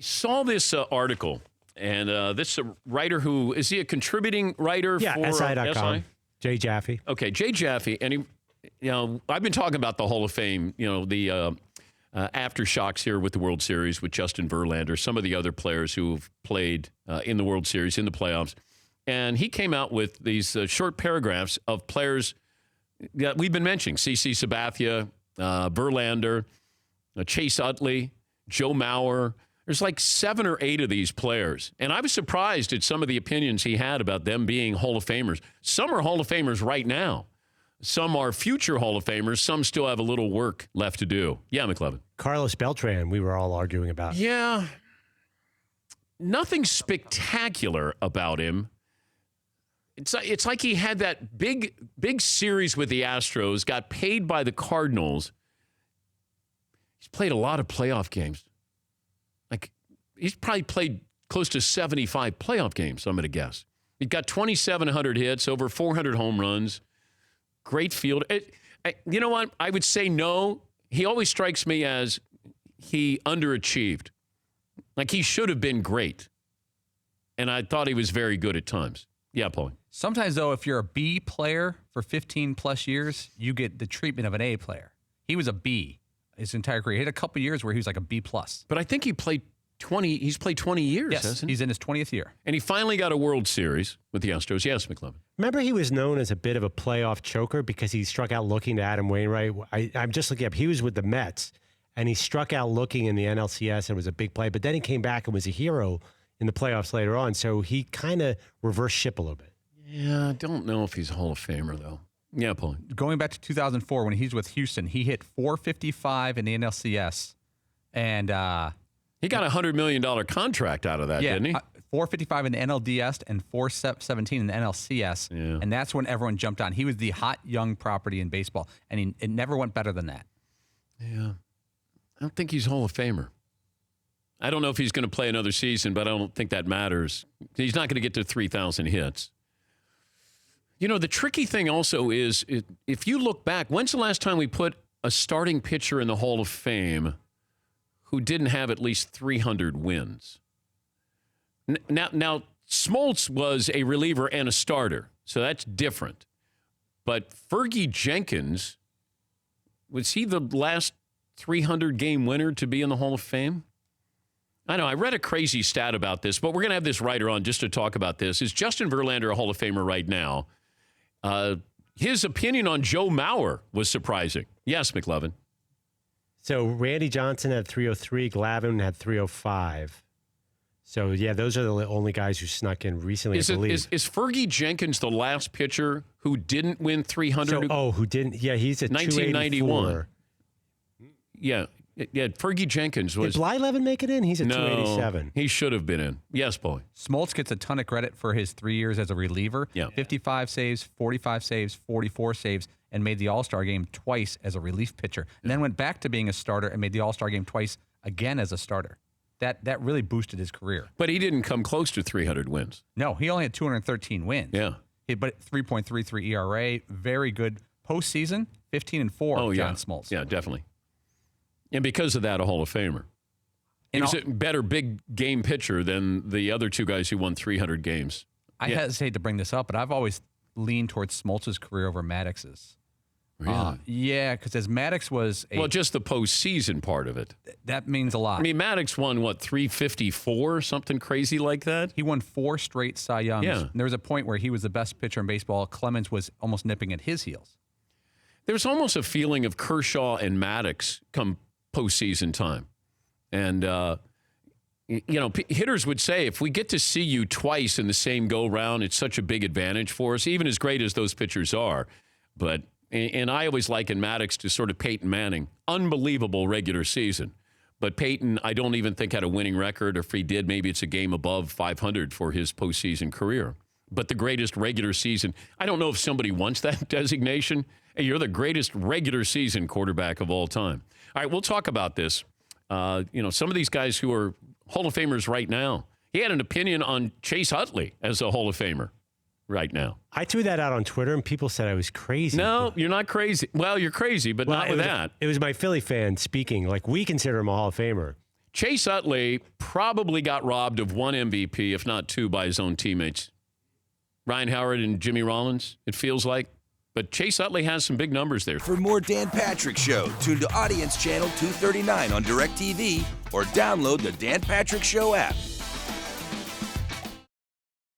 Saw this article, and this writer who, is he a contributing writer for SI.com. SI? Jay Jaffe. Okay, Jay Jaffe, and he, I've been talking about the Hall of Fame, the aftershocks here with the World Series with Justin Verlander, some of the other players who have played in the World Series, in the playoffs. And he came out with these short paragraphs of players that we've been mentioning: CC Sabathia, Verlander, Chase Utley, Joe Mauer. There's like 7 or 8 of these players. And I was surprised at some of the opinions he had about them being Hall of Famers. Some are Hall of Famers right now. Some are future Hall of Famers. Some still have a little work left to do. Yeah, McLevin. Carlos Beltran, we were all arguing about. Yeah. Nothing spectacular about him. It's like he had that big series with the Astros, got paid by the Cardinals. He's played a lot of playoff games. Like, he's probably played close to 75 playoff games, I'm going to guess. He's got 2,700 hits, over 400 home runs. Great field. You know what? I would say no. He always strikes me as he underachieved. Like, he should have been great. And I thought he was very good at times. Yeah, Paul. Sometimes, though, if you're a B player for 15-plus years, you get the treatment of an A player. He was a B his entire career. He had a couple years where he was like a B+. But I think he played 20. He's played 20 years, yes, hasn't he? He's in his 20th year. And he finally got a World Series with the Astros. Yes, McLevin. Remember, he was known as a bit of a playoff choker because he struck out looking to Adam Wainwright. I'm just looking up. He was with the Mets, and he struck out looking in the NLCS, and it was a big play. But then he came back and was a hero in the playoffs later on. So he kind of reversed ship a little bit. Yeah, I don't know if he's a Hall of Famer, though. Yeah, Paul. Going back to 2004 when he's with Houston, he hit .455 in the NLCS. And he got a $100 million contract out of that, didn't he? .455 in the NLDS and .417 in the NLCS. Yeah. And that's when everyone jumped on. He was the hot young property in baseball, and it never went better than that. Yeah. I don't think he's Hall of Famer. I don't know if he's going to play another season, but I don't think that matters. He's not going to get to 3,000 hits. You know, the tricky thing also is, if you look back, when's the last time we put a starting pitcher in the Hall of Fame who didn't have at least 300 wins? Now Smoltz was a reliever and a starter, so that's different. But Fergie Jenkins, was he the last 300-game winner to be in the Hall of Fame? I know, I read a crazy stat about this, but we're going to have this writer on just to talk about this. Is Justin Verlander a Hall of Famer right now? His opinion on Joe Mauer was surprising. Yes, McLevin. So Randy Johnson had 303. Glavine had 305. So, yeah, those are the only guys who snuck in recently, I believe. Is Fergie Jenkins the last pitcher who didn't win 300? Who didn't? Yeah, he's at 1991. Yeah, Fergie Jenkins was. Did Blyleven make it in? He's at 287. He should have been in. Yes, boy. Smoltz gets a ton of credit for his 3 years as a reliever. Yeah. 55 saves, 45 saves, 44 saves, and made the All-Star game twice as a relief pitcher. And then went back to being a starter and made the All-Star game twice again as a starter. That really boosted his career. But he didn't come close to 300 wins. No, he only had 213 wins. Yeah. But 3.33 ERA, very good postseason, 15-4. John Smoltz. Yeah, definitely. And because of that, a Hall of Famer. He was a better big game pitcher than the other two guys who won 300 games. I hesitate to bring this up, but I've always leaned towards Smoltz's career over Maddox's. Really? Yeah, because as Maddox was just the postseason part of it. That means a lot. I mean, Maddox won, 354, something crazy like that? He won 4 straight Cy Youngs. Yeah. And there was a point where he was the best pitcher in baseball. Clemens was almost nipping at his heels. There's almost a feeling of Kershaw and Maddox come postseason time. And, hitters would say, if we get to see you twice in the same go-round, it's such a big advantage for us, even as great as those pitchers are. And I always liken Maddox to sort of Peyton Manning. Unbelievable regular season. But Peyton, I don't even think had a winning record, or if he did, maybe it's a game above 500 for his postseason career. But the greatest regular season, I don't know if somebody wants that designation. Hey, you're the greatest regular season quarterback of all time. All right, we'll talk about this. Some of these guys who are Hall of Famers right now. He had an opinion on Chase Utley as a Hall of Famer right now. I threw that out on Twitter, and people said I was crazy. No, you're not crazy. Well, you're crazy, but not with that. It was my Philly fan speaking. Like, we consider him a Hall of Famer. Chase Utley probably got robbed of one MVP, if not two, by his own teammates. Ryan Howard and Jimmy Rollins, it feels like. But Chase Utley has some big numbers there. For more Dan Patrick Show, tune to Audience Channel 239 on DirecTV or download the Dan Patrick Show app.